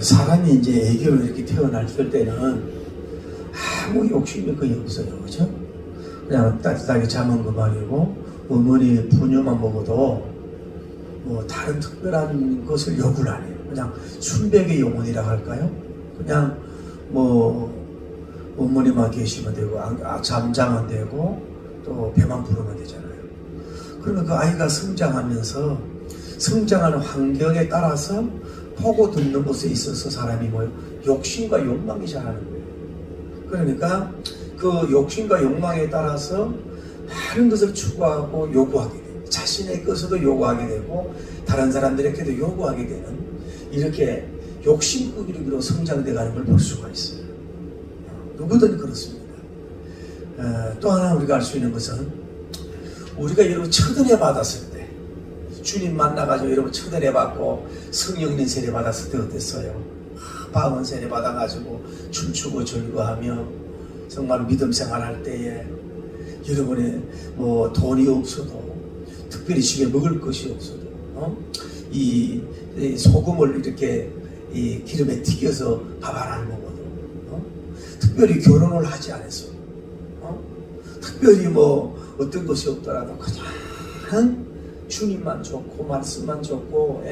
사람이 이제 애교로 이렇게 태어났을 때는 아무 욕심이 거의 없어요. 그죠? 그냥 따뜻하게 자면 그만이고, 어머니 분유만 먹어도 뭐 다른 특별한 것을 요구를 안 해요. 그냥 순백의 영혼이라 할까요? 그냥 뭐 어머니만 계시면 되고, 잠자면 되고, 또 배만 부르면 되잖아요. 그러면 그 아이가 성장하면서 성장하는 환경에 따라서 보고 듣는 것에 있어서 사람이 뭐 욕심과 욕망이 자라는 거예요. 그러니까 그 욕심과 욕망에 따라서 많은 것을 추구하고 요구하게 돼요. 자신의 것에도 요구하게 되고 다른 사람들에게도 요구하게 되는, 이렇게 욕심꾸기로 성장돼 가는 걸 볼 수가 있어요. 누구든 그렇습니다. 또 하나 우리가 알 수 있는 것은, 우리가 여러분 첫은혜 받았을 때, 주님 만나가지고 여러분 첫은혜 받고 성령님 세례 받았을 때 어땠어요? 방언 세례 받아가지고 춤추고 즐거하며 정말 믿음 생활할 때에, 여러분의 뭐 돈이 없어도, 특별히 집에 먹을 것이 없어도, 이 소금을 이렇게 이 기름에 튀겨서 밥 안 먹어도, 특별히 결혼을 하지 않았어. 특별히 뭐 어떤 것이 없더라도 그냥 주님만 좋고 말씀만 좋고,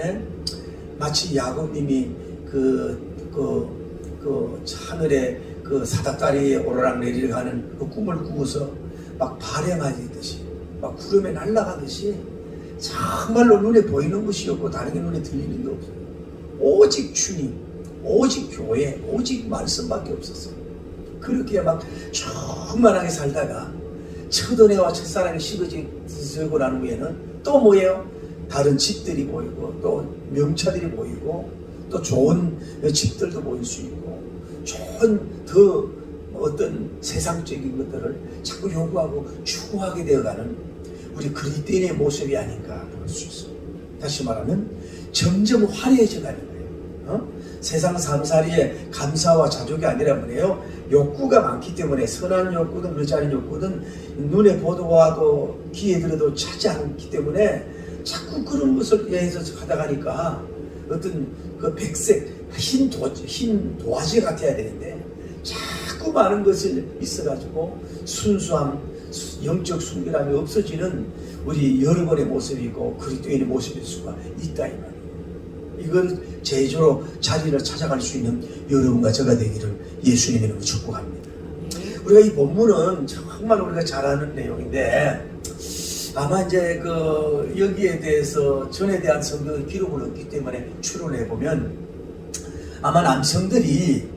마치 야곱님이 하늘에 그 사닥다리에 오르락내리락 하는 그 꿈을 꾸고서 막 발행하듯이, 막 구름에 날아가듯이, 정말로 눈에 보이는 것이 없고 다른 게 눈에 들리는 게 없어요. 오직 주님, 오직 교회, 오직 말씀밖에 없었어요. 그렇게 막 충만하게 살다가 첫은혜와 첫사랑이 씹어지고 난 후에는 또 뭐예요? 다른 집들이 보이고, 또 명차들이 보이고, 또 좋은 집들도 보일 수 있고, 좋은 더 어떤 세상적인 것들을 자꾸 요구하고 추구하게 되어가는 우리 그리스도인의 모습이 아닌가 볼 수 있어요. 다시 말하면 점점 화려해져 가는 거예요. 세상 삶살이에 감사와 자족이 아니라 뭐래요? 욕구가 많기 때문에, 선한 욕구든 그렇지 않은 욕구든 눈에 보도와도 귀에 들어도 차지 않기 때문에 자꾸 그런 것을 위해서 하다 가니까 어떤 그 백색 흰 도화지 같아야 되는데 자꾸 많은 것을 있어가지고 순수함, 영적 순결함이 없어지는 우리 여러분의 모습이고 그리스도인의 모습일 수가 있다 이 말이에요. 이걸 제대로 자리를 찾아갈 수 있는 여러분과 저가 되기를 예수님의 이름으로 축복합니다. 우리가 이 본문은 정말 우리가 잘 아는 내용인데, 아마 이제 여기에 대해서 전에 대한 성경의 기록을 얻기 때문에 추론해 보면 아마 남성들이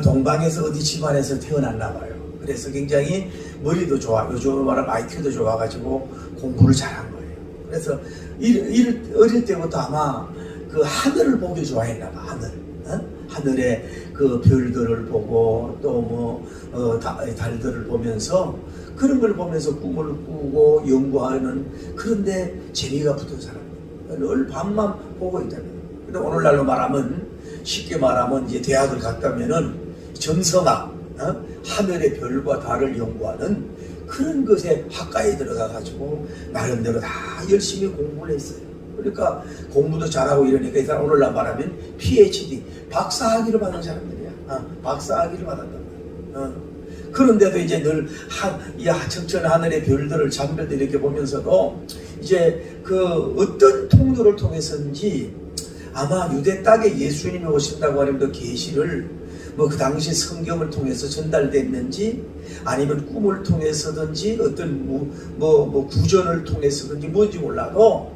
동방에서 어디 집안에서 태어났나 봐요. 그래서 굉장히 머리도 좋아, 요즘으로 말하면 IQ도 좋아가지고 공부를 잘한 거예요. 그래서 어릴 때부터 아마 그 하늘을 보기 좋아했나 봐. 하늘에 그 별들을 보고 또 뭐 달들을 보면서, 그런 걸 보면서 꿈을 꾸고 연구하는, 그런데 재미가 붙은 사람이에요. 늘 밤만 보고 있잖아요. 근데 오늘날로 말하면, 쉽게 말하면 이제 대학을 갔다면은 점성학, 하늘의 별과 달을 연구하는 그런 것에 학과에 들어가 가지고 나름대로 다 열심히 공부를 했어요. 그러니까 공부도 잘하고 이러니까 이 사람 오늘날 말하면 PhD, 박사학위를 받은 사람들이야. 박사학위를 받았단 말이야. 그런데도 이제 늘 청천 하늘의 별들을, 잔별들 이렇게 보면서도 이제 그 어떤 통로를 통해서인지, 아마 유대 땅에 예수님이 오신다고 하는 그 계시를 뭐 그 당시 성경을 통해서 전달됐는지, 아니면 꿈을 통해서든지, 어떤 뭐 구전을 통해서든지 뭔지 몰라도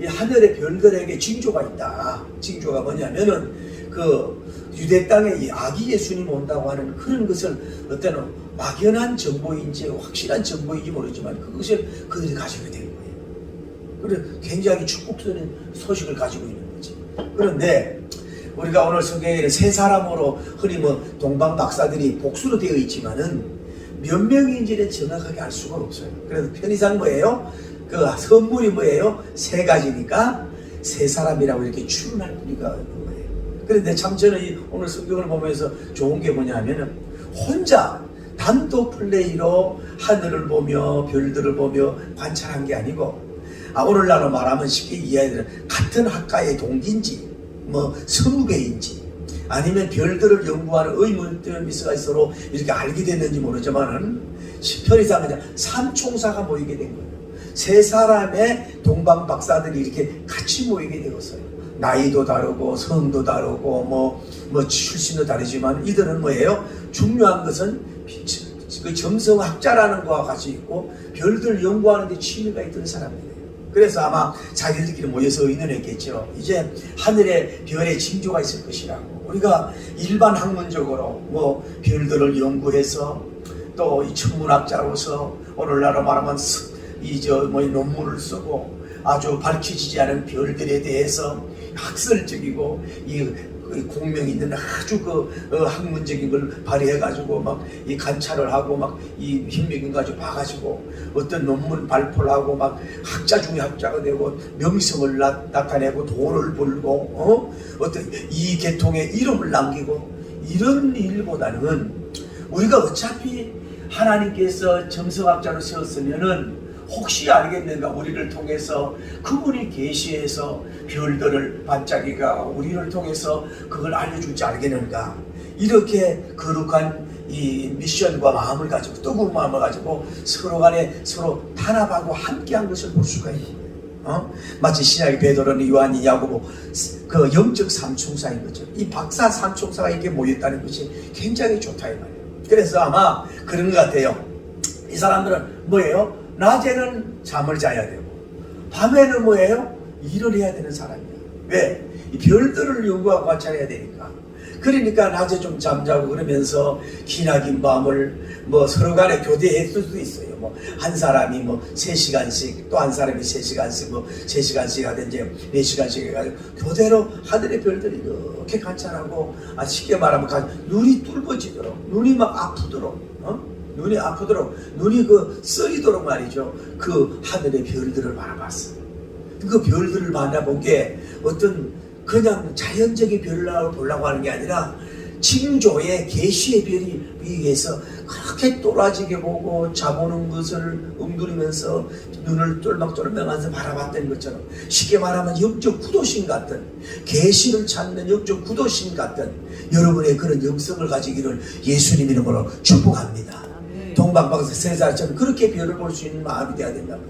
이 하늘의 별들에게 징조가 있다. 징조가 뭐냐면은 그 유대 땅에 이 아기 예수님 온다고 하는 그런 것을 어떤 막연한 정보인지 확실한 정보인지 모르지만 그것을 그들이 가지게 된 거예요. 그래서 굉장히 축복적인 소식을 가지고 있는 거지. 그런데 우리가 오늘 성경에는 세 사람으로 흔히 뭐 동방 박사들이 복수로 되어 있지만은 몇 명인지는 정확하게 알 수가 없어요. 그래서 편의상 뭐예요? 그 선물이 뭐예요? 세 가지니까 세 사람이라고 이렇게 추론할 뿐이가 없는 거예요. 그런데 참 저는 오늘 성경을 보면서 좋은 게 뭐냐면은 혼자 단독 플레이로 하늘을 보며 별들을 보며 관찰한 게 아니고, 오늘날로 말하면 쉽게 이해하는 같은 학과의 동기인지 뭐 서무계인지 아니면 별들을 연구하는 의문점이 서로 이렇게 알게 됐는지 모르지만은 10편이상 그냥 삼총사가 모이게 된 거예요. 세 사람의 동방 박사들이 이렇게 같이 모이게 되었어요. 나이도 다르고 성도 다르고 뭐 출신도 다르지만 이들은 뭐예요? 중요한 것은 그 점성학자라는 거와 같이 있고 별들 연구하는 데 취미가 있던 사람이에요. 그래서 아마 자기들끼리 모여서 의논했겠죠. 이제 하늘에 별의 징조가 있을 것이라고. 우리가 일반 학문적으로 뭐 별들을 연구해서 또 이 천문학자로서 오늘날로 말하면 논문을 쓰고 아주 밝혀지지 않은 별들에 대해서 학설적이고 이 공명 있는 아주 학문적인 걸 발휘해가지고 막 이 관찰을 하고 막 이 현미경 가지고 봐가지고 어떤 논문 발표를 하고 막 학자 중에 학자가 되고 명성을 나타내고 돈을 벌고 어떤 이 계통의 이름을 남기고 이런 일보다는 우리가 어차피 하나님께서 점성학자로 세웠으면은 혹시 알겠는가 우리를 통해서 그분이 계시해서 별들을 반짝이가 우리를 통해서 그걸 알려줄지 알겠는가 이렇게 거룩한 이 미션과 마음을 가지고 뜨거운 마음을 가지고 서로 간에 서로 탄압하고 함께한 것을 볼 수가 있는 거예요. 마치 신약의 베드로는 요한이 야고보 그 영적 삼총사인 거죠. 이 박사 삼총사가 이렇게 모였다는 것이 굉장히 좋다 이 말이에요. 그래서 아마 그런 것 같아요. 이 사람들은 뭐예요? 낮에는 잠을 자야 되고 밤에는 뭐예요? 일을 해야 되는 사람이야. 왜? 이 별들을 연구하고 관찰해야 되니까. 그러니까 낮에 좀 잠자고 그러면서 기나긴 밤을 뭐 서로 간에 교대했을 수도 있어요. 뭐 한 사람이 뭐 3시간씩 또 한 사람이 3시간씩 뭐 3시간씩 하든지 4시간씩 해가지고 교대로 하늘의 별들이 이렇게 관찰하고 쉽게 말하면 눈이 뚫어지도록 눈이 막 아프도록 눈이 아프도록 눈이 쓰리도록 말이죠. 그 하늘의 별들을 바라봤어요. 그 별들을 만나본 게 어떤 그냥 자연적인 별을 보려고 하는 게 아니라 징조의 계시의 별이 위에서 그렇게 또라지게 보고 자보는 것을 웅두리면서 눈을 똘망똘망하면서 바라봤던 것처럼 쉽게 말하면 영적 구도심 같은 계시를 찾는 영적 구도심 같은 여러분의 그런 영성을 가지기를 예수님 이름으로 축복합니다. 동방박사 세자처럼 그렇게 별을 볼 수 있는 마음이 되어야 된다고.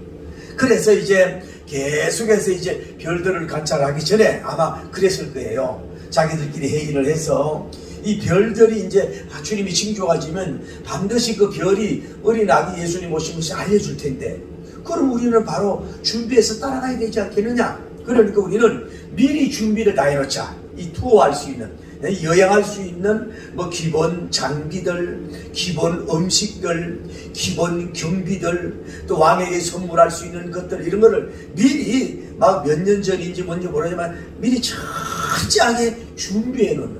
그래서 이제 계속해서 이제 별들을 관찰하기 전에 아마 그랬을 거예요. 자기들끼리 회의를 해서 이 별들이 이제 주님이 징조가지면 반드시 그 별이 어린 아기 예수님 오신 것을 알려줄 텐데 그럼 우리는 바로 준비해서 따라가야 되지 않겠느냐. 그러니까 우리는 미리 준비를 다 해놓자. 이 투어할 수 있는 여행할 수 있는 뭐 기본 장비들, 기본 음식들, 기본 경비들, 또 왕에게 선물할 수 있는 것들 이런 거를 미리 막 몇 년 전인지 뭔지 모르지만 미리 철저하게 준비해 놓는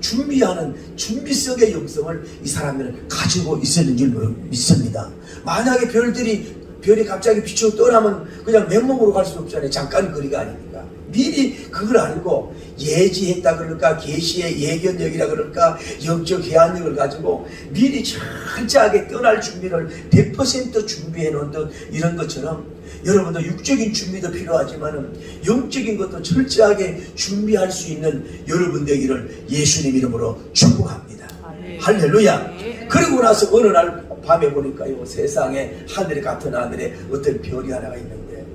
준비하는 준비성의 영성을 이 사람들은 가지고 있었는 줄 믿습니다. 만약에 별이 갑자기 비추어 떠나면 그냥 맨몸으로 갈 수 없잖아요. 잠깐 거리가 아니니까. 미리 그걸 알고 예지했다 그럴까 계시의 예견력이라 그럴까 영적 해안력을 가지고 미리 철저하게 떠날 준비를 100% 준비해 놓은 이런 것처럼 여러분도 육적인 준비도 필요하지만 영적인 것도 철저하게 준비할 수 있는 여러분 되기를 예수님 이름으로 축복합니다. 할렐루야. 그리고 나서 어느 날 밤에 보니까요 세상에 하늘에 같은 하늘에 어떤 별이 하나가 있는데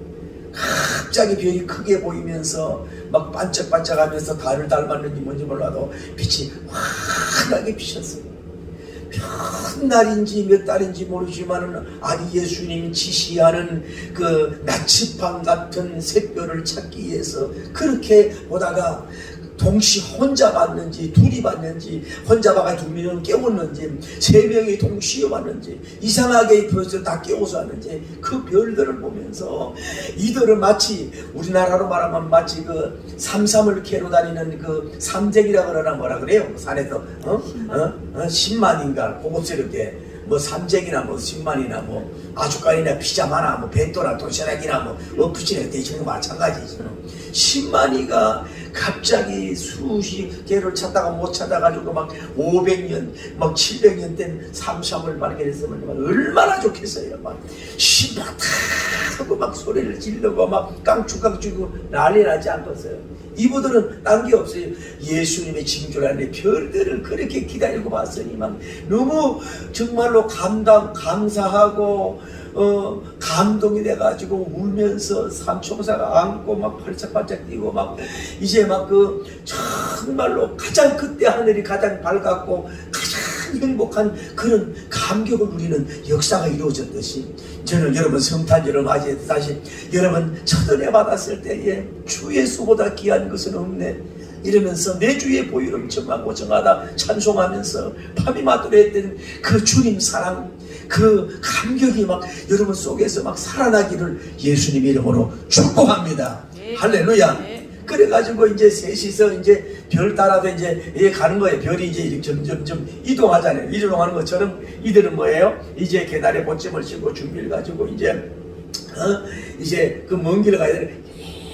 갑자기 별이 크게 보이면서 막 반짝반짝하면서 달을 닮았는지 뭔지 몰라도 빛이 환하게 비쳤어요. 몇 날인지 몇 달인지 모르지만은 아기 예수님이 지시하는 그 나치팡 같은 샛별을 찾기 위해서 그렇게 보다가 동시 혼자 봤는지 둘이 봤는지 혼자 봐가 2명은 깨웠는지 3명이 동시에 봤는지 이상하게 벌써 다 깨워서 왔는지 그 별들을 보면서 이들은 마치 우리나라로 말하면 마치 그 삼삼을 캐러 다니는 그 삼쟁이라 그러나 뭐라 그래요? 그 산에서 10만인가 고급스럽게 뭐 삼쟁이나 뭐 10만이나 뭐 아주간이나 피자마나 뭐 벤또나 도시락이나 뭐 엎치나 대충 마찬가지죠. 10만이가 갑자기 수십 개를 찾다가 못 찾아가지고 막 500년, 막 700년 된 삼삼을 발견했으면 막 얼마나 좋겠어요. 막 신발 다 하고 막 소리를 지르고 막 깡충깡충 난리 나지 않겠어요. 이분들은 딴 게 없어요. 예수님의 징조 안에 별들을 그렇게 기다리고 봤으니 막 너무 정말로 감사하고 감동이 돼가지고 울면서 삼총사가 안고 막 발짝발짝 뛰고 막 이제 막 그 정말로 가장 그때 하늘이 가장 밝았고 가장 행복한 그런 감격을 누리는 역사가 이루어졌듯이 저는 여러분 성탄절을 맞이해서 다시 여러분 첫은혜 받았을 때에 주 예수보다 귀한 것은 없네 이러면서 내 주의 보혈을 정하고 정하다 찬송하면서 밤이 맞도록 그 주님 사랑 그 감격이 막 여러분 속에서 막 살아나기를 예수님 이름으로 축복합니다. 할렐루야. 그래가지고 이제 셋이서 이제 별 따라서 이제 가는 거예요. 별이 이제 점점 이동하잖아요. 이동하는 것처럼 이들은 뭐예요? 이제 계단에 보침을 싣고 준비를 가지고 이제 그 먼 길을 가야 되는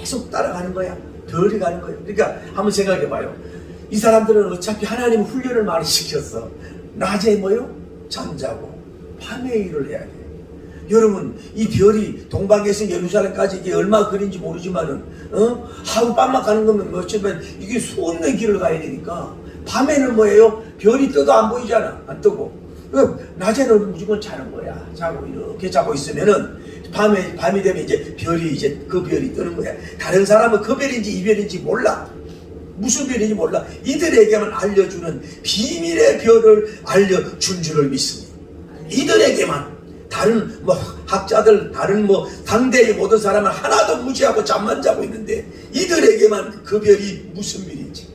계속 따라가는 거야. 별이 가는 거예요. 그러니까 한번 생각해봐요. 이 사람들은 어차피 하나님 훈련을 많이 시켰어. 낮에 뭐요? 잠자고 밤에 일을 해야 돼. 여러분 이 별이 동방에서 예루살렘까지 이게 얼마 거리인지 모르지만은 하룻밤만 가는 거면 어쩌면 이게 수없는 길을 가야 되니까 밤에는 뭐예요? 별이 떠도 안 보이잖아. 안 뜨고 낮에는 무조건 자는 거야. 자고 이렇게 자고 있으면은 밤이 되면 이제 그 별이 뜨는 거야. 다른 사람은 그 별인지 이 별인지 몰라. 무슨 별인지 몰라. 이들에게만 알려주는 비밀의 별을 알려준 줄을 믿습니다. 이들에게만. 다른 뭐 학자들 다른 뭐 당대의 모든 사람은 하나도 무지하고 잠만 자고 있는데 이들에게만 그 별이 무슨 별인지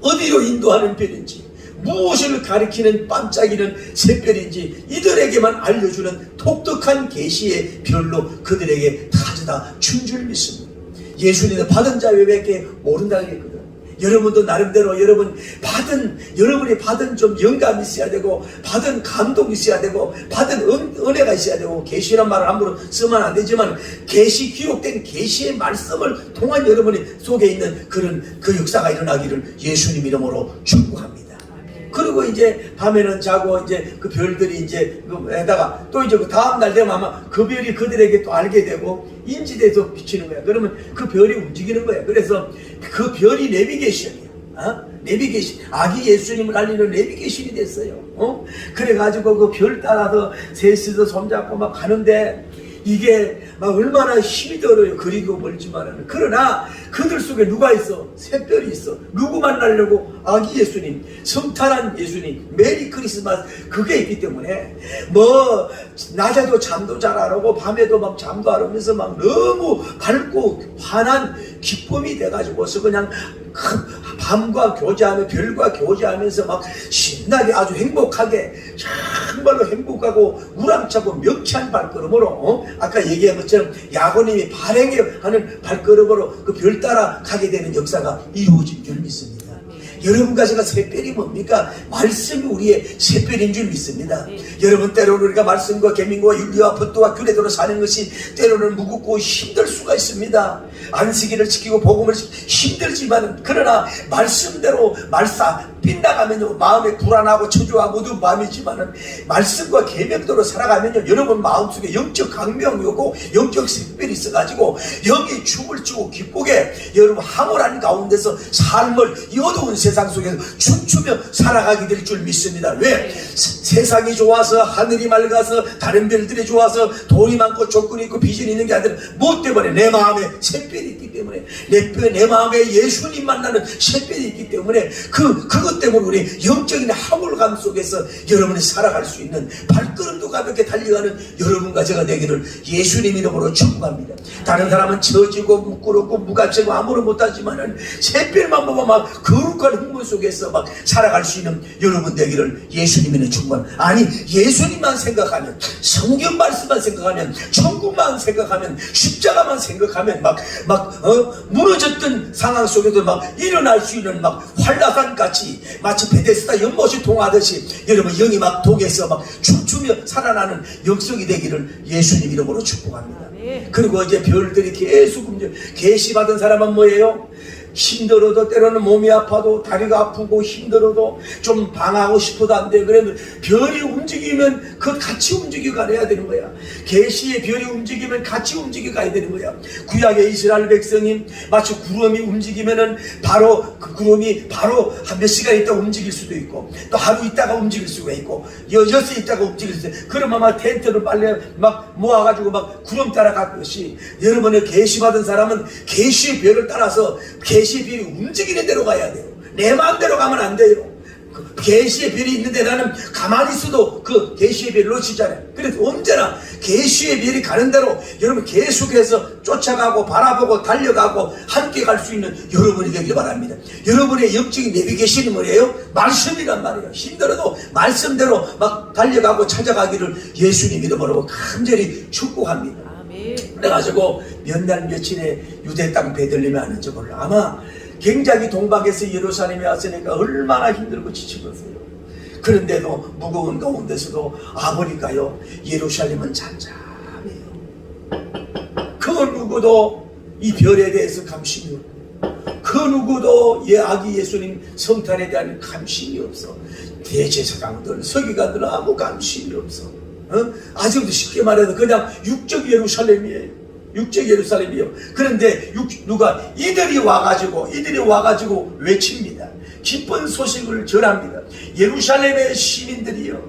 어디로 인도하는 별인지 무엇을 가리키는 반짝이는 새별인지 이들에게만 알려주는 독특한 계시의 별로 그들에게 가져다 준 줄 믿습니다. 예수님은 받은 자 외밖에 모른다는 게 있거든. 여러분도 나름대로 여러분이 받은 좀 영감이 있어야 되고 받은 감동이 있어야 되고 받은 은혜가 있어야 되고 계시란 말을 함부로 쓰면 안 되지만 기록된 계시의 말씀을 통한 여러분이 속에 있는 그 역사가 일어나기를 예수님 이름으로 축복합니다. 그리고 이제 밤에는 자고 이제 그 별들이 이제 그에다가 또 이제 그 다음날 되면 아마 그 별이 그들에게 또 알게 되고 인지돼서 비치는 거야. 그러면 그 별이 움직이는 거야. 그래서 그 별이 내비게이션이야. 내비게이션. 아기 예수님을 알리는 내비게이션이 됐어요. 그래가지고 그 별 따라서 셋이서 손잡고 막 가는데 이게 막 얼마나 힘이 들어요. 그리고 멀지만은. 그러나 그들 속에 누가 있어? 샛별이 있어. 누구 만나려고? 아기 예수님, 성탄한 예수님, 메리 크리스마스. 그게 있기 때문에 뭐 낮에도 잠도 잘 안 오고 밤에도 막 잠도 안 오면서 막 너무 밝고 환한 기쁨이 돼가지고서 그냥 밤과 교제하며 별과 교제하면서 막 신나게 아주 행복하게 정말로 행복하고 우람차고 명쾌한 발걸음으로 아까 얘기한 것처럼 야고님이 발행하는 발걸음으로 그 별 따라 가게 되는 역사가 이루어진 줄 믿습니다. 여러분과 제가 샛별이 뭡니까? 말씀이 우리의 샛별인 줄 믿습니다. 여러분 때로는 우리가 말씀과 계명과 윤리와 법도와 규례대로 사는 것이 때로는 무겁고 힘들 수가 있습니다. 안식일을 지키고 복음을 힘들지만 그러나 말씀대로 빗나가면요 마음에 불안하고 초조하고 어두운 마음이지만은 말씀과 계명대로 살아가면요 여러분 마음속에 영적 강명이 오고 영적 샛별이 있어가지고 영이 춤을 추고 기쁘게 여러분 황홀한 가운데서 삶을 이 어두운 세상 속에서 춤추며 살아가게 될 줄 믿습니다. 왜? 세상이 좋아서 하늘이 맑아서 다른 별들이 좋아서 돈이 많고 조건이 있고 비전이 있는 게 아니라 뭐 때문에 내 마음에 샛별이 있기 때문에 내 마음에 예수님 만나는 샛별이 있기 때문에 그것 때문에 우리 영적인 황홀감 속에서 여러분이 살아갈 수 있는 발걸음도 가볍게 달려가는 여러분과 제가 되기를 예수님 이름으로 축복합니다. 다른 사람은 처지고 부끄럽고 무가치고 아무런 못하지만은 샛별만 보면 막 거룩한 흥분 속에서 막 살아갈 수 있는 여러분 되기를 예수님의 축복합니다. 아니 예수님만 생각하면 성경 말씀만 생각하면 천국만 생각하면 십자가만 생각하면 무너졌던 상황 속에도 막 일어날 수 있는 막 활락한 같이 마치 베데스다 연못이 통하듯이 여러분 영이 막 독에서 막 춤추며 살아나는 영성이 되기를 예수님 이름으로 축복합니다. 그리고 이제 별들이 계속 계시 받은 사람은 뭐예요? 힘들어도 때로는 몸이 아파도 다리가 아프고 힘들어도 좀 방하고 싶어도 안 돼. 그러면 별이 움직이면 그 같이 움직여 가야 되는 거야. 계시의 별이 움직이면 같이 움직여 가야 되는 거야. 구약의 이스라엘 백성이 마치 구름이 움직이면은 바로 그 구름이 바로 한 몇 시간 있다가 움직일 수도 있고 또 하루 있다가 움직일 수가 있고 여섯 있다가 움직일 수 있고 그러면 막 텐트를 빨리 막 모아가지고 막 구름 따라갔듯이 여러분의 계시 받은 사람은 계시의 별을 따라서 계시의 별이 움직이는 대로 가야 돼요. 내 마음대로 가면 안 돼요. 계시의 별이 있는데 나는 가만히 있어도 그 계시의 별을 놓치잖아요. 그래서 언제나 계시의 별이 가는 대로 여러분 계속해서 쫓아가고 바라보고 달려가고 함께 갈 수 있는 여러분이 되길 바랍니다. 여러분의 영적인 내비게이션이 뭐예요? 말씀이란 말이에요. 힘들어도 말씀대로 막 달려가고 찾아가기를 예수님 이름으로 간절히 축복합니다. 그래가지고 몇 날 며칠에 유대 땅 베들레헴에 왔는지 몰라. 아마 굉장히 동방에서 예루살렘에 왔으니까 얼마나 힘들고 지치겠어요. 그런데도 무거운 가운데서도 아버니까요 예루살렘은 잠잠해요. 그 누구도 이 별에 대해서 감심이 없고 그 누구도 아기 예수님 성탄에 대한 감심이 없어. 대제사장들 서기관들은 아무 감심이 없어. 아직도 쉽게 말해서 그냥 육적 예루살렘이에요. 육적 예루살렘이요. 그런데 이들이 와가지고 외칩니다. 기쁜 소식을 전합니다. 예루살렘의 시민들이요,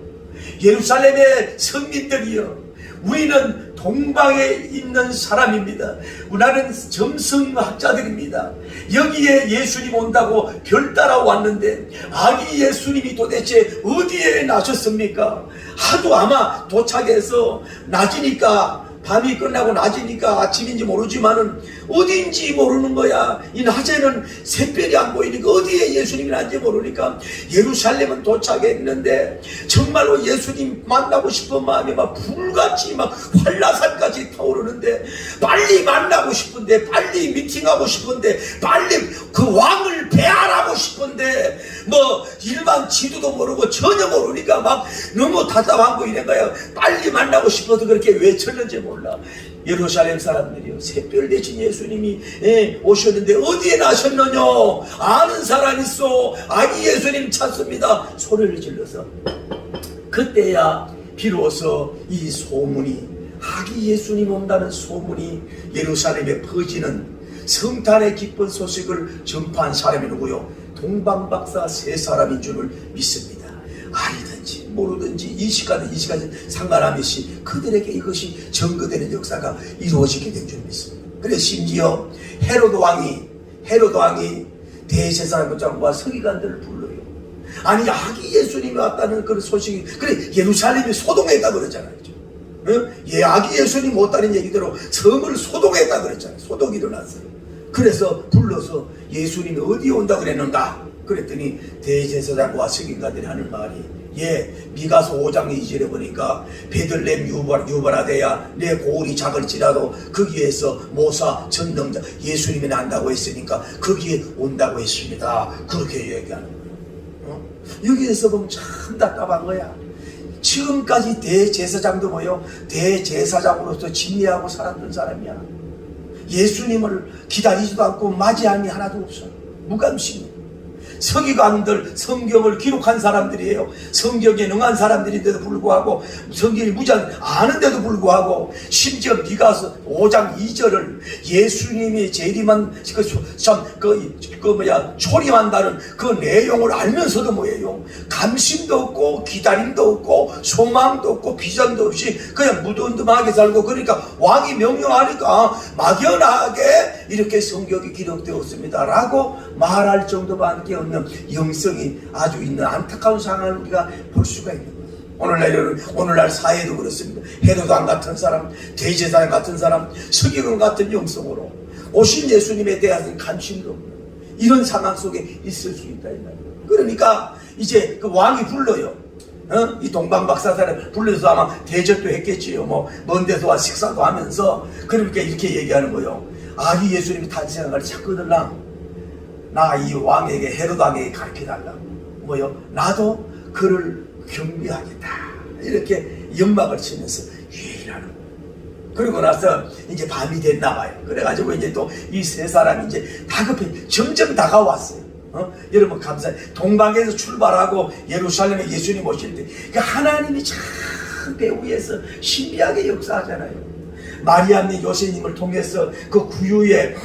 예루살렘의 성민들이요, 우리는 동방에 있는 사람입니다. 나는 점성학자들입니다. 여기에 예수님 온다고 별 따라 왔는데 아기 예수님이 도대체 어디에 나셨습니까? 하도 아마 도착해서 낮이니까 밤이 끝나고 낮이니까 아침인지 모르지만은 어딘지 모르는 거야. 이 낮에는 샛별이 안 보이니까 어디에 예수님이 난지 모르니까 예루살렘은 도착했는데 정말로 예수님 만나고 싶은 마음이 막 불같이 막 활라산까지 타오르는데 빨리 만나고 싶은데 빨리 미팅하고 싶은데 빨리 그 왕을 배알하고 싶은데 뭐 일반 지도도 모르고 전혀 모르니까 막 너무 답답한 거 이런 거야. 빨리 만나고 싶어서 그렇게 외쳤는지 몰라. 예루살렘 사람들이요, 샛별 대신 예수님이 오셨는데 어디에 나셨느냐? 아는 사람 있어. 아기 예수님 찾습니다. 소리를 질러서 그때야 비로소 이 소문이, 아기 예수님 온다는 소문이 예루살렘에 퍼지는 성탄의 기쁜 소식을 전파한 사람이 누구요? 동방박사 세 사람인 줄을 믿습니다. 아니든지 모르든지 이 시간에 상관함없이 그들에게 이것이 증거되는 역사가 이루어지게 된 줄 믿습니다. 그래서 심지어 헤로드 왕이 대제사장과 서기관들을 불러요. 아니 아기 예수님이 왔다는 그런 소식이, 그래 예루살렘이 소동했다 그러잖아요. 아기 예수님 왔다는 얘기대로 성을 소동했다 그랬잖아요. 소동이 일어났어요. 그래서 불러서 예수님이 어디에 온다 그랬는가? 그랬더니 대제사장과 서기관들이 하는 말이, 미가서 5장 2절에 보니까 베들레헴 유발하되야 내 고울이 작을지라도 거기에서 모사 전능자 예수님이 난다고 했으니까 거기에 온다고 했습니다. 그렇게 얘기하는 거예요. 여기에서 보면 참 답답한 거야. 지금까지 대제사장도 뭐요? 대제사장으로서 진리하고 살았던 사람이야. 예수님을 기다리지도 않고 맞이함이 하나도 없어. 무감심이야. 서기관들 성경을 기록한 사람들이에요. 성경에 능한 사람들인데도 불구하고, 성경이 무지한 아는데도 불구하고, 심지어 미가서 5장 2절을 예수님이 재림한 초림한다는 그 내용을 알면서도 뭐예요? 감심도 없고 기다림도 없고 소망도 없고 비전도 없이 그냥 무덤덤하게 살고, 그러니까 왕이 명령하니까 막연하게 이렇게 성경이 기록되었습니다 라고 말할 정도밖에 없는 영성이 아주 있는 안타까운 상황을 우리가 볼 수가 있는 거예요. 오늘날 사회도 그렇습니다. 헤로당 같은 사람, 대제사장 같은 사람, 서기관 같은 영성으로 오신 예수님에 대한 관심도 없는 이런 상황 속에 있을 수 있다. 그러니까 이제 그 왕이 불러요. 이 동방박사사를 불러서 아마 대접도 했겠지요. 뭐 먼 데서 와 식사도 하면서. 그러니까 이렇게 얘기하는 거예요. 아기 예수님이 탄생한 걸 찾거들랑 나 이 왕에게, 헤로드 왕에게 가르쳐달라. 뭐요? 나도 그를 경배하겠다. 이렇게 연막을 치면서 얘기하는 거예요. 그러고 나서 이제 밤이 됐나 봐요. 그래가지고 이제 또 이 세 사람이 이제 다급해 점점 다가왔어요. 여러분 감사해요. 동방에서 출발하고 예루살렘에 예수님 오실 때 그 하나님이 참 배 위에서 신비하게 역사하잖아요. 마리아님 요셉님을 통해서 그 구유에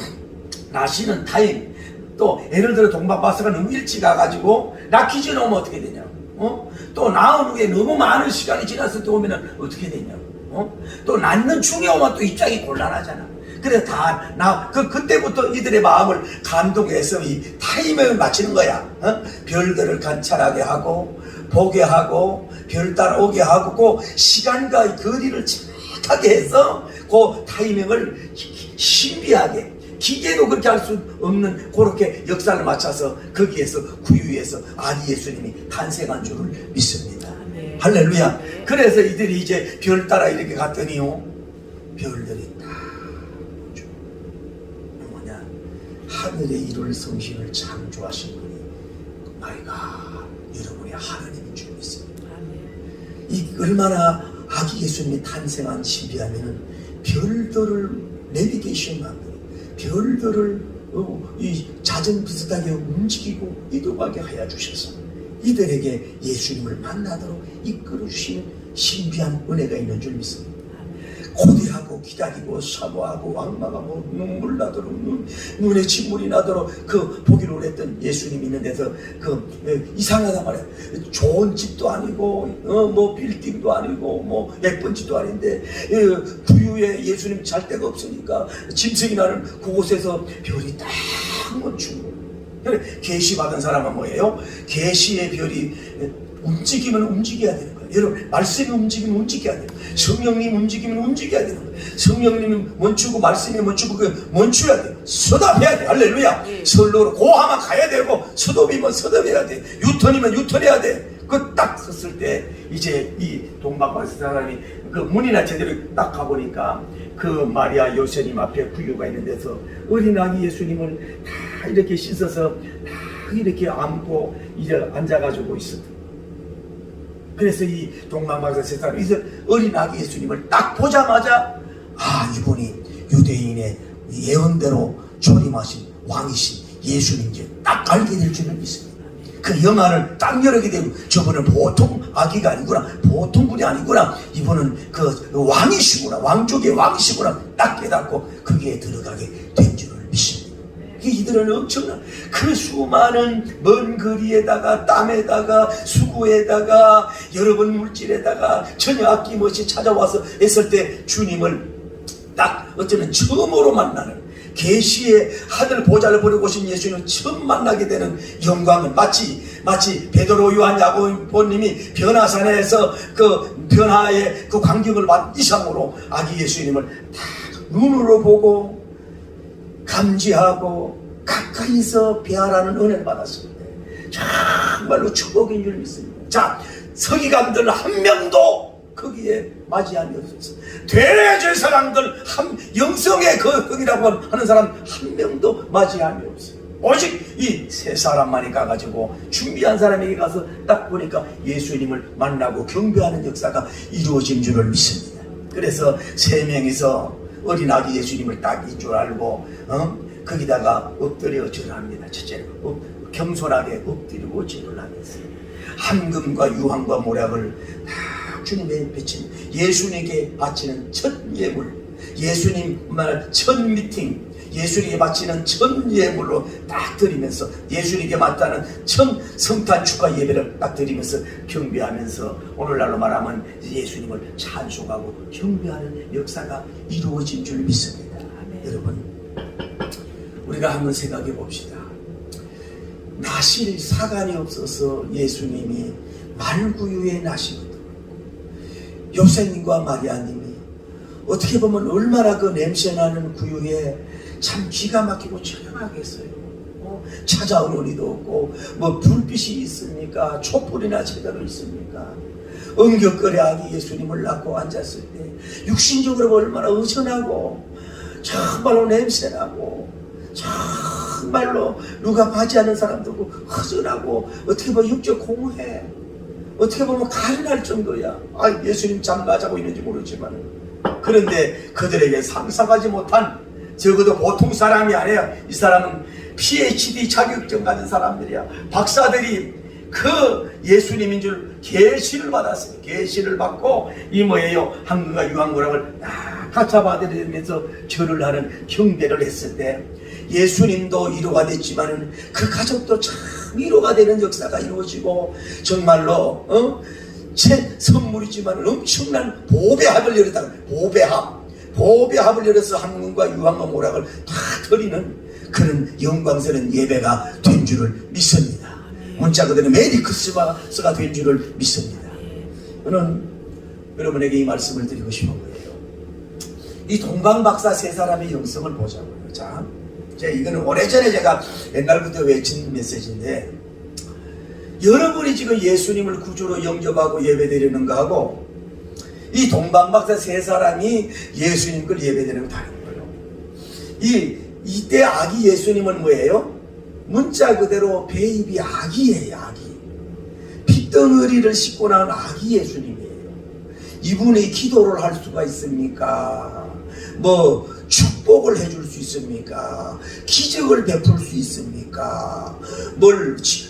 나시는 타임, 또 예를 들어 동방바스가 너무 일찍 가가지고 낳기 전에 오면 어떻게 되냐, 또 낳은 후에 너무 많은 시간이 지났을 때 오면 어떻게 되냐, 또 낳는 중에 오면 또 입장이 곤란하잖아. 그래서 그때부터 이들의 마음을 감동해서 이 타이밍을 맞추는 거야. 별들을 관찰하게 하고 보게 하고 별 따라오게 하고 그 시간과 거리를 정확하게 해서 그 타이밍을 신비하게, 기계도 그렇게 할 수 없는 그렇게 역사를 맞춰서 거기에서 구유에서 아기 예수님이 탄생한 줄을 믿습니다. 네. 할렐루야. 네. 그래서 이들이 이제 별 따라 이렇게 갔더니요, 별들이 딱 뭐냐, 하늘의 이룰 성신을 창조하신 분이 마이가 여러분의 하나님인 줄 믿습니다. 이 얼마나 아기 예수님이 탄생한 신비하면은 별들을 내비게이션만, 별들을 이 자전 비슷하게 움직이고 이동하게 하여 주셔서 이들에게 예수님을 만나도록 이끌어 주시는 신비한 은혜가 있는 줄 믿습니다. 고대하고 기다리고 사모하고 왕망하고 눈물 나도록 눈에 진물이 나도록 그 보기로 했던 예수님이 있는 데서 이상하단 말이야. 좋은 집도 아니고 뭐 빌딩도 아니고 뭐 예쁜 집도 아닌데 구유에 예수님 잘 데가 없으니까 짐승이 나는 그곳에서 별이 딱 멈추고. 그래, 계시 받은 사람은 뭐예요? 계시의 별이 움직이면 움직여야 되는 거예요. 여러분, 말씀이 움직이면 움직여야 돼요. 성령님 움직이면 움직여야 되는 거예요. 성령님이 멈추고 말씀이 멈추고 멈춰야 돼요. 서답해야 돼요. 할렐루야. 네. 선로로 고하면 가야 되고 서답이면 서답해야 돼요. 유턴이면 유턴해야 돼요. 그 딱 섰을 때 이제 이 동방바스 사람이 그 문이나 제대로 딱 가보니까 그 마리아 요셉님 앞에 구유가 있는 데서 어린 아기 예수님을 다 이렇게 씻어서 다 이렇게 안고 이제 앉아가지고 있었다. 그래서 이 동방바스 세 사람이 이제 어린 아기 예수님을 딱 보자마자 이분이 유대인의 예언대로 초림하신 왕이신 예수님께 딱 알게 될 줄을 믿습니다. 그 영안을 딱 열게 되고 저분은 보통 아기가 아니구나, 보통 분이 아니구나, 이분은 그 왕이시구나, 왕족의 왕이시구나 딱 깨닫고 거기에 들어가게 된 줄을 믿습니다. 이들은 엄청난 그 수많은 먼 거리에다가 땀에다가 수고에다가 여러 번 물질에다가 전혀 아낌없이 찾아와서 했을 때 주님을 딱 어쩌면 처음으로 만나는, 계시의 하늘 보좌를 보려고 오신 예수님을 처음 만나게 되는 영광은 마치 베드로 요한 야고보님이 변화산에서 그 변화의 그 광경을 받은 이상으로 아기 예수님을 다 눈으로 보고 감지하고 가까이서 배아라는 은혜를 받았습니다. 정말로 축복인 줄 믿습니다. 자, 서기관들 한 명도 거기에 맞이함이 없었어. 되레질 사람들 영성의 거기라고 하는 사람 한 명도 맞이함이 없어요. 오직 이 세 사람만이 가가지고 준비한 사람에게 가서 딱 보니까 예수님을 만나고 경배하는 역사가 이루어진 줄을 믿습니다. 그래서 세 명이서 어린 아기 예수님을 딱인 줄 알고 거기다가 엎드려 절합니다. 첫째로 겸손하게 엎드리고 절을 하면서 황금과 유황과 모략을 다 주님의 비친 예수님에게 바치는 첫 예물, 예수님 말 첫 미팅, 예수님에게 바치는 첫 예물로 딱 드리면서 예수님에게 맞다는 첫 성탄 축하 예배를 딱 드리면서 경배하면서 오늘날로 말하면 예수님을 찬송하고 경배하는 역사가 이루어진 줄 믿습니다. 여러분, 우리가 한번 생각해 봅시다. 나실 사간이 없어서 예수님이 말구유에 나시거든. 요셉님과 마리아님이 어떻게 보면 얼마나 그 냄새나는 구유에 참 기가 막히고 처량하게 했어요. 찾아온 어리도 없고 뭐 불빛이 있습니까? 촛불이나 제대로 있습니까? 엉겹거려 아기 예수님을 낳고 앉았을 때 육신적으로 얼마나 의존하고 정말로 냄새나고 정말로 누가 맞이하는 사람들고 허전하고 어떻게 보면 육적 공허해. 어떻게 보면 가련할 정도야. 예수님 잠 맞아고 있는지 모르지만 그런데 그들에게 상상하지 못한, 적어도 보통 사람이 아니에요. 이 사람은 PhD 자격증 가진 사람들이야. 박사들이 그 예수님인 줄 계시를 받았어요. 계시를 받고 이 뭐예요? 한국과 유황문학을 가차 받아들이면서 절을 하는 경배를 했을 때 예수님도 위로가 됐지만은 그 가족도 참 위로가 되는 역사가 이루어지고, 정말로 제 선물이지만 엄청난 보배합을 열었다. 보배합을 열어서 한국과 유황과 모락을 다 드리는 그런 영광스러운 예배가 된 줄을 믿습니다. 문자 그대로 메리 크리스마스가 된 줄을 믿습니다. 저는 여러분에게 이 말씀을 드리고 싶은 거예요. 이 동방박사 세 사람의 영성을 보자고요. 자, 이거는 오래전에 제가 옛날부터 외친 메시지인데, 여러분이 지금 예수님을 구주로 영접하고 예배드리는 거하고 이 동방박사 세 사람이 예수님 걸 예배드리는 거 다른 거예요. 이때 아기 예수님은 뭐예요? 문자 그대로 베이비 아기예요. 아기. 핏덩어리를 씻고 나온 아기 예수님이에요. 이분이 기도를 할 수가 있습니까? 뭐 축복을 해줄 수 있습니까? 기적을 베풀 수 있습니까?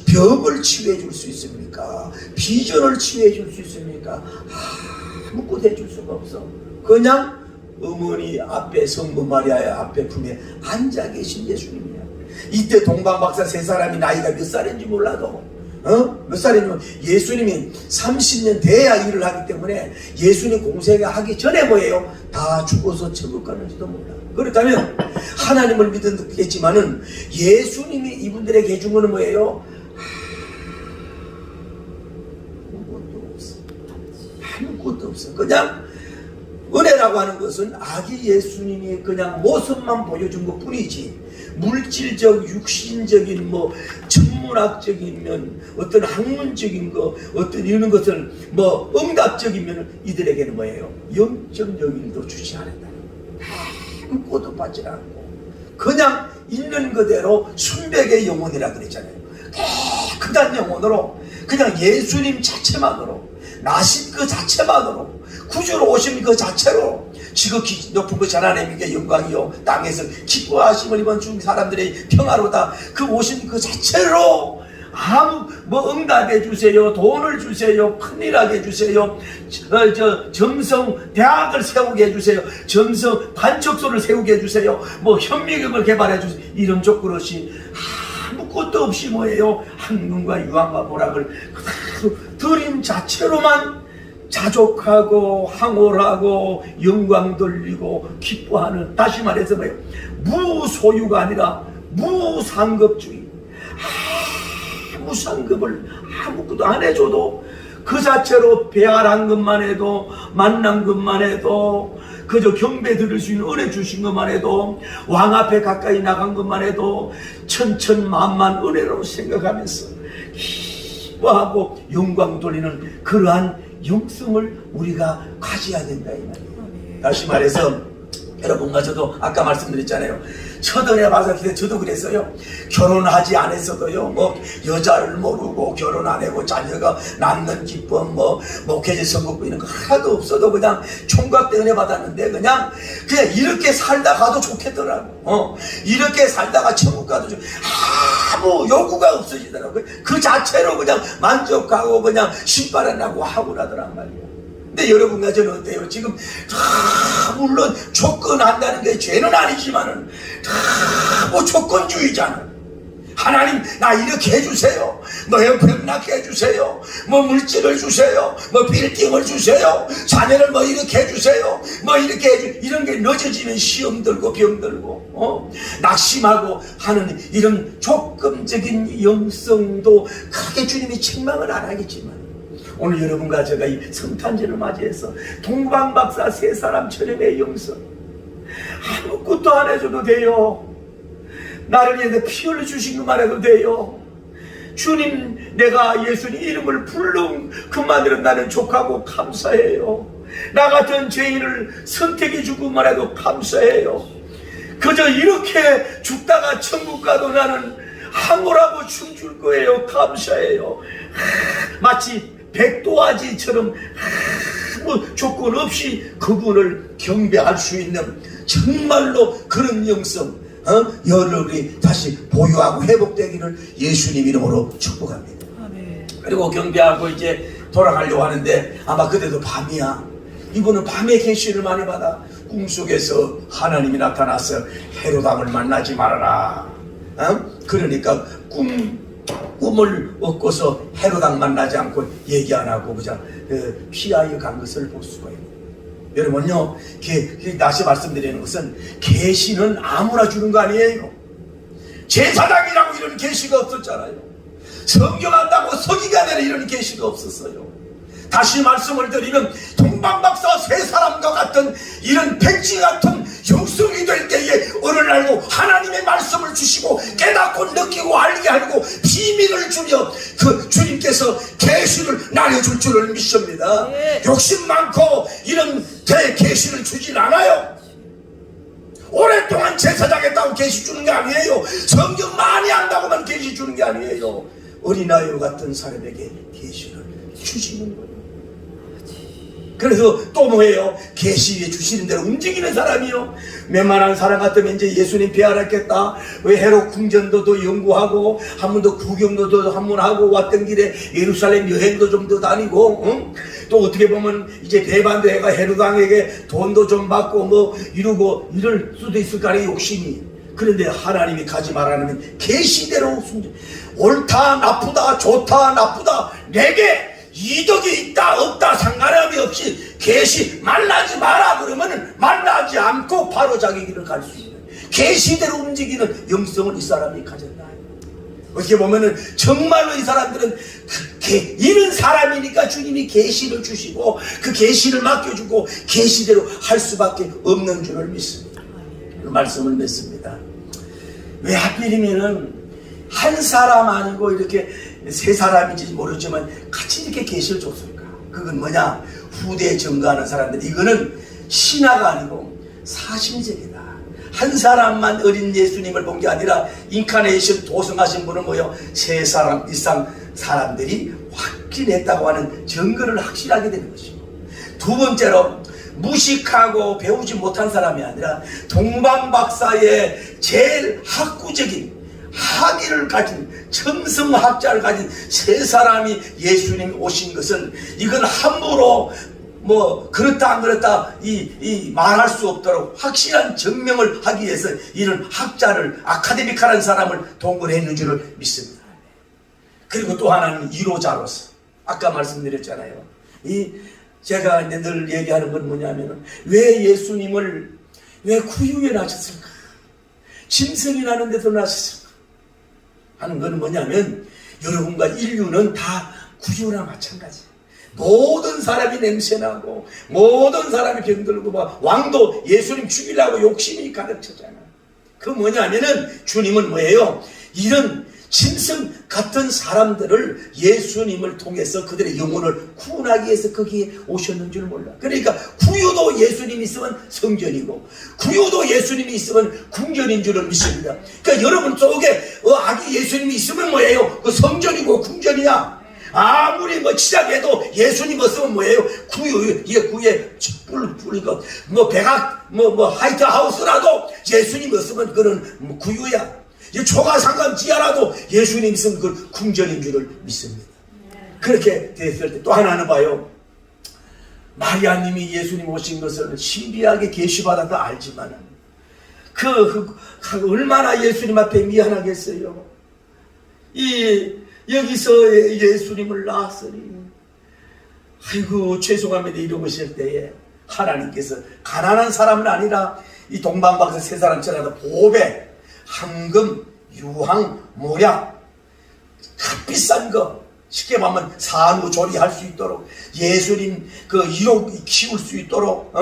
병을 치유해 줄 수 있습니까? 비전을 치유해 줄 수 있습니까? 아무것도 해줄 수가 없어. 그냥 어머니 앞에, 성부 마리아의 앞에 품에 앉아 계신 예수님이야. 이때 동방박사 세 사람이 나이가 몇 살인지 몰라도 몇 살이냐면 예수님이 30년 돼야 일을 하기 때문에 예수님 공생에 하기 전에 뭐예요? 다 죽어서 천국 가는지도 몰라. 그렇다면 하나님을 믿었겠지만은 예수님이 이분들에게 해준 거는 뭐예요? 아무것도 없어. 그냥 은혜라고 하는 것은 아기 예수님이 그냥 모습만 보여준 것 뿐이지, 물질적, 육신적인, 전문학적인 면, 어떤 학문적인 거, 어떤 이런 것을 응답적인 면은 이들에게는 뭐예요? 영적 영일도 주지 않았다. 아무것도 받지 않고 그냥 있는 그대로 순백의 영혼이라 그랬잖아요. 깨끗한 영혼으로 그냥 예수님 자체만으로, 나신 그 자체만으로, 구주로 오신 그 자체로 지극히 높은 것이 하나님께 영광이요 땅에서 기뻐하심을 입은 중 사람들의 평화로다. 그 오신 그 자체로 아무 응답해 주세요, 돈을 주세요, 큰일하게 해주세요, 점성 대학을 세우게 해주세요, 점성 관측소를 세우게 해주세요, 현미경을 개발해 주세요, 이런 조건 없이 아무것도 없이 뭐예요? 한문과 유황과 보락을 그대로 드림 자체로만 자족하고 황홀하고 영광 돌리고 기뻐하는, 다시 말해서 뭐예요? 무소유가 아니라 무상급주의. 아무 상급을 아무것도 안 해줘도 그 자체로 배알한 것만 해도, 만난 것만 해도, 그저 경배 드릴 수 있는 은혜 주신 것만 해도, 왕 앞에 가까이 나간 것만 해도 천천만만 은혜로 생각하면서 기뻐하고 영광 돌리는 그러한 영성을 우리가 가져야 된다 이 말이에요. 다시 말해서 여러분과 저도 아까 말씀드렸잖아요. 첫 은혜 받을 때 저도 그랬어요. 결혼하지 않았어도요, 여자를 모르고 결혼 안 하고 자녀가 낳는 기쁨, 목회자 선거부 이런 거 하나도 없어도 그냥 총각 은혜 받았는데 그냥 이렇게 살다 가도 좋겠더라고. 이렇게 살다가 천국 가도 아무 요구가 없어지더라고요. 그 자체로 그냥 만족하고 그냥 신바람 나고 하고 나더란 말이에요. 근데 여러분과 저는 어때요? 지금 물론 조건한다는 게 죄는 아니지만은 조건주의잖아. 하나님 나 이렇게 해주세요, 병 낫게 해주세요, 물질을 주세요, 빌딩을 주세요, 자녀를 이렇게 해주세요, 이렇게 이런 게 늦어지면 시험 들고 병 들고 낙심하고 하는 이런 조건적인 영성도 크게 주님이 책망을 안 하겠지만, 오늘 여러분과 제가 이 성탄절을 맞이해서 동방박사 세 사람처럼의 영성, 아무것도 안 해줘도 돼요. 나를 위해서 피 흘려 주신 것만 해도 돼요. 주님, 내가 예수님 이름을 부른 그만으로 나는 족하고 감사해요. 나 같은 죄인을 선택해 준 것만 해도 감사해요. 그저 이렇게 죽다가 천국 가도 나는 황홀하고 춤출 거예요. 감사해요. 마치 백도아지처럼 뭐 조건 없이 그분을 경배할 수 있는 정말로 그런 영성 여러분이 다시 보유하고 회복되기를 예수님 이름으로 축복합니다. 아멘. 그리고 경배하고 이제 돌아가려고 하는데 아마 그때도 밤이야. 이분은 밤에 계시를 많이 받아. 꿈속에서 하나님이 나타나서 헤로당을 만나지 말아라. 그러니까 꿈을 얻고서 헤로당 만나지 않고 얘기 안 하고 그냥 피하여 간 것을 볼 수가 있어요. 여러분요, 다시 말씀드리는 것은 계시는 아무나 주는 거 아니에요. 제사장이라고 이런 계시가 없었잖아요. 성경한다고 서기가 되는 이런 계시가 없었어요. 다시 말씀을 드리면 동방박사 세 사람과 같은 이런 백지 같은 영성이 될 때에 어느 날도 하나님의 말씀을 주시고 깨닫고 느끼고 알게 하고 비밀을 주려 그 주님께서 계시를 나눠줄 줄을 믿습니다. 욕심 많고 이런 계시를 주진 않아요. 오랫동안 제사장했다고 계시 주는 게 아니에요. 성경 많이 안다고만 계시 주는 게 아니에요. 어린아이 같은 사람에게 계시를 주시는 거예요. 그래서 또 뭐예요? 계시에 주시는 대로 움직이는 사람이요. 웬만한 사람 같으면 이제 예수님 배알았겠다. 왜 헤롯 궁전도도 연구하고 한 번 더 구경도 한 번 하고 왔던 길에 예루살렘 여행도 좀 더 다니고 또 어떻게 보면 이제 배반도 해가 헤롯왕에게 돈도 좀 받고 뭐 이러고 이럴 수도 있을 거 아니에요, 욕심이. 그런데 하나님이 가지 말라면 계시대로 옳다 나쁘다 좋다 나쁘다 내게 이덕이 있다 없다 상관함이 없이 계시 만나지 마라 그러면은 만나지 않고 바로 자기 길을 갈 수 있는 계시대로 움직이는 영성을 이 사람이 가졌다. 어떻게 보면은 정말로 이 사람들은 이런 사람이니까 주님이 계시를 주시고 그 계시를 맡겨주고 계시대로 할 수밖에 없는 줄을 믿습니다. 그 말씀을 맺습니다. 왜 하필이면은 한 사람 아니고 이렇게 세 사람인지 모르지만 같이 이렇게 계시를 줬을까? 그건 뭐냐? 후대에 증거하는 사람들. 이거는 신화가 아니고 사실적이다. 한 사람만 어린 예수님을 본 게 아니라 인카네이션 도성하신 분은 뭐요? 세 사람 이상 사람들이 확인했다고 하는 증거를 확실하게 되는 것이고, 두 번째로 무식하고 배우지 못한 사람이 아니라 동방박사의 제일 학구적인 학위를 가진 첨성학자를 가진 세 사람이 예수님이 오신 것은 이건 함부로 뭐 그렇다 안 그렇다 말할 수 없도록 확실한 증명을 하기 위해서 이런 학자를 아카데미카라는 사람을 동원했는 줄을 믿습니다. 그리고 또 하나는 이로자로서 아까 말씀드렸잖아요. 제가 늘 얘기하는 건 뭐냐면은 왜 예수님을 왜 구유에 나셨을까? 짐승이 나는 데서 나셨을까? 하는 것은 뭐냐면 여러분과 인류는 다 구유나 마찬가지. 모든 사람이 냄새나고 모든 사람이 병들고 막 왕도 예수님 죽이려고 욕심이 가득 찼잖아. 그 뭐냐면은 주님은 뭐예요? 이런 짐승 같은 사람들을 예수님을 통해서 그들의 영혼을 구원하기 위해서 거기에 오셨는 줄 몰라. 그러니까 구유도 예수님이 있으면 성전이고 구유도 예수님이 있으면 궁전인 줄을 믿습니다. 그러니까 여러분 속에 아기 예수님이 있으면 뭐예요? 그 성전이고 궁전이야. 아무리 뭐 치자해도 예수님 없으면 뭐예요? 구유, 이게 구유에 뿔이고 뭐 백악 뭐 화이트 하우스라도 예수님 없으면 그런 뭐 구유야. 초가상관 지하라도 예수님 있으면 그 궁전인 줄을 믿습니다. 그렇게 됐을 때 또 하나는 봐요. 마리아님이 예수님 오신 것을 신비하게 계시받아도 알지만은 얼마나 예수님 앞에 미안하겠어요. 여기서 예수님을 낳았으니 아이고 죄송합니다 이러실 때에 하나님께서 가난한 사람은 아니라 이 동방박사 세 사람처럼 보배, 황금, 유황, 모략 값비싼 거 쉽게 말하면 산후조리할 수 있도록 예수님 그 이록 키울 수 있도록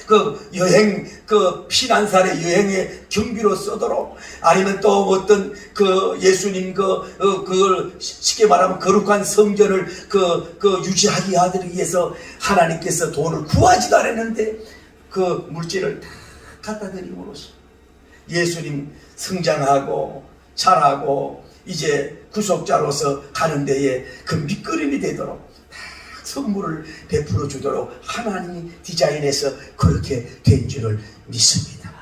그 여행 그 피난살의 여행의 경비로 쓰도록 아니면 또 어떤 그 예수님 그걸 쉽게 말하면 거룩한 성전을 그 유지하기 위해서 하나님께서 돈을 구하지도 않았는데 그 물질을 다 갖다 드림으로써 예수님 성장하고 자라고 이제 구속자로서 가는 데에 그 밑거름이 되도록 다 선물을 베풀어 주도록 하나님이 디자인해서 그렇게 된 줄을 믿습니다.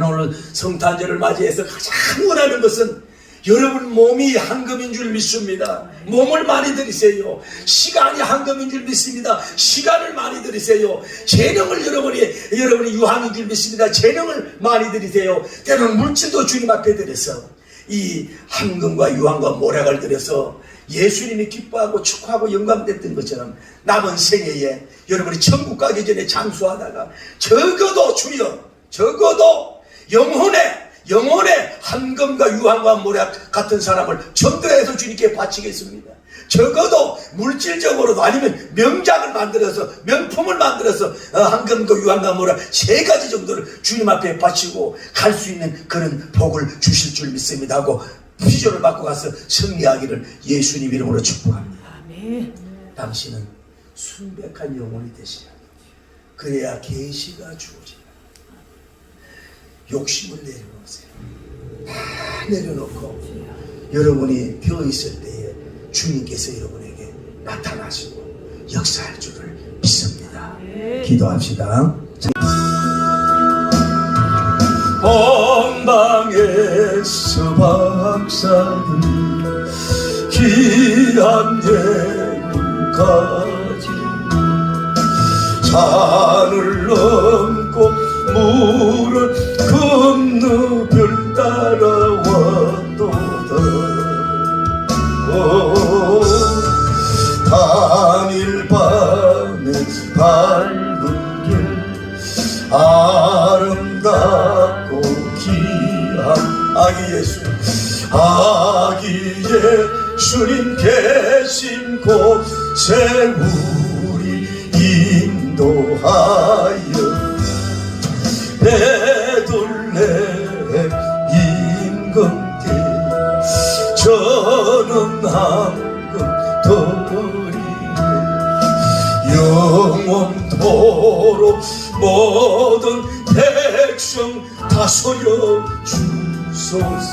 오늘 성탄절을 맞이해서 가장 원하는 것은 여러분 몸이 황금인 줄 믿습니다. 몸을 많이 들이세요. 시간이 황금인 줄 믿습니다. 시간을 많이 들이세요. 재능을 여러분이 유황인 줄 믿습니다. 재능을 많이 들이세요. 때로는 물질도 주님 앞에 들여서 이 황금과 유황과 모략을 들여서 예수님이 기뻐하고 축하하고 영감됐던 것처럼 남은 생애에 여러분이 천국 가기 전에 장수하다가 적어도 영혼의 황금과 유황과 모략 같은 사람을 전도해서 주님께 바치겠습니다. 적어도 물질적으로도 아니면 명장을 만들어서 명품을 만들어서 황금과 유황과 모략 3가지 정도를 주님 앞에 바치고 갈 수 있는 그런 복을 주실 줄 믿습니다 하고 비전을 받고 가서 승리하기를 예수님 이름으로 축복합니다. 아멘. 당신은 순백한 영혼이 되시라. 그래야 계시가 주어지라. 욕심을 내려놓으세요. 다 내려놓고 여러분이 비어있을 때에 주님께서 여러분에게 나타나시고 역사할 줄을 믿습니다. 기도합시다. 본방에서 박사들 귀한 예물까지 산을 넘고 물을 건너 별 따라왔도다. 단일 밤에 밝은 길 아름답고 귀한 아기 예수님 계신 곳에 우리 인도하여 베들레헴 임금께 저는 황금터리에 영원토록 모든 백성 다스려 주소서.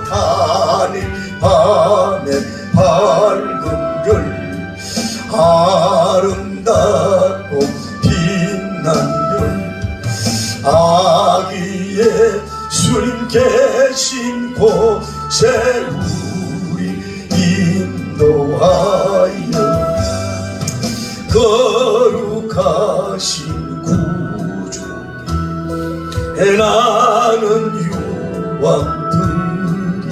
단일 밤에 밝은 별 아름답고 빛난 별 아기 예수님 계신 곳에 우리 인도하여 거룩하신 구주께 나는 유황들이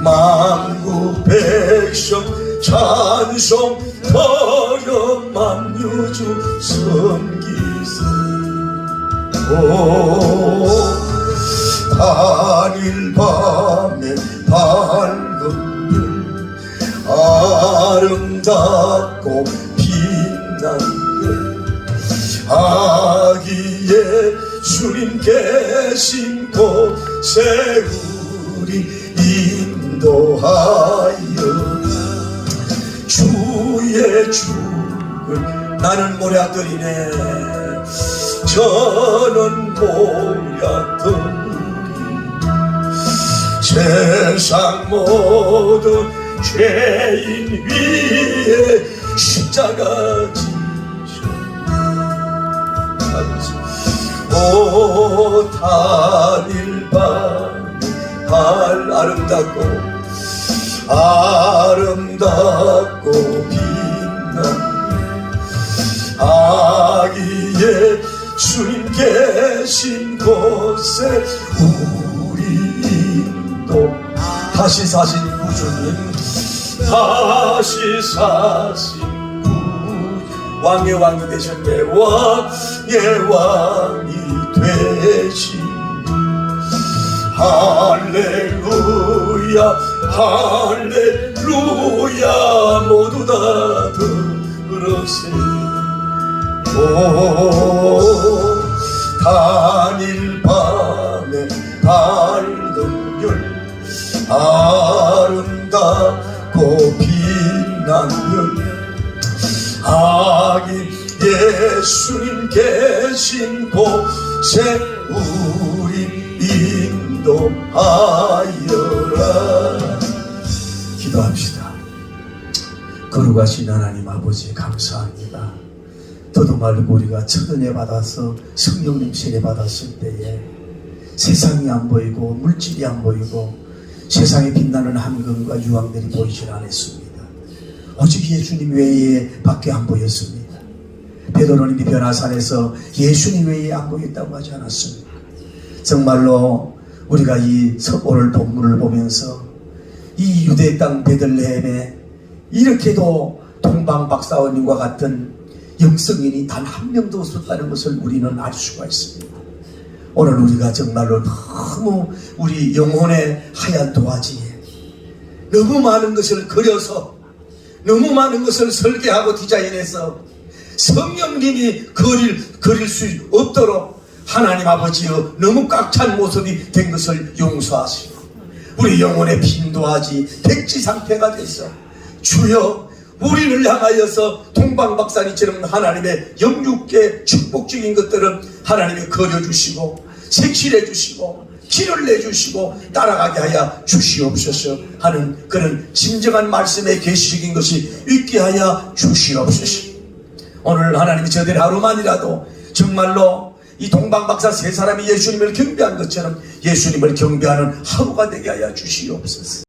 만국 백성 찬송 버려 만유주 섬기세. 단일 밤에 밝은 별 아름답고 빛난 별 아기 예수님 계신 곳에 우리 인도하여 주의 죽을 나는 모략들이네. 저는 모략들이 세상 모든 죄인 위에 십자가 지셔. 단일 밤에 아름답고 빛난 아기 예수님 계신 곳에 우리 인도 다시 사신 구주님 다시 사신 구주 왕의 왕이 되셨네. 왕의 왕이 되신 할렐루야 할렐루야 모두 다 들으세요. 단일 밤에 밝은 별 아름답고 빛난 별 아기 예수님 계신 곳에 우리 인도하여라. 거룩하신 하나님 아버지 감사합니다. 더도 말고 우리가 첫 은혜 받아서 성령님 세례 받았을 때에 세상이 안 보이고 물질이 안 보이고 세상에 빛나는 함금과 유황들이 보이질 않았습니다. 오직 예수님 외에 밖에 안 보였습니다. 베드로님이 변화산에서 예수님 외에 안 보였다고 하지 않았습니까? 정말로 우리가 오늘 본문을 보면서 이 유대 땅 베들레헴에 이렇게도 동방박사원님과 같은 영성인이 단 한 명도 없었다는 것을 우리는 알 수가 있습니다. 오늘 우리가 정말로 너무 우리 영혼의 하얀 도화지에 너무 많은 것을 그려서 너무 많은 것을 설계하고 디자인해서 성령님이 그릴 수 없도록 하나님 아버지여 너무 꽉 찬 모습이 된 것을 용서하시고 우리 영혼의 빈 도화지 백지 상태가 돼서 주여 우리를 향하여서 동방박사니처럼 하나님의 영육계 축복적인 것들은 하나님이 그려주시고 색칠해주시고 길을 내주시고 따라가게 하여 주시옵소서 하는 그런 진정한 말씀의 계시적인 것이 있게 하여 주시옵소서. 오늘 하나님이 저들 하루만이라도 정말로 이 동방박사 세 사람이 예수님을 경배한 것처럼 예수님을 경배하는 하루가 되게 하여 주시옵소서.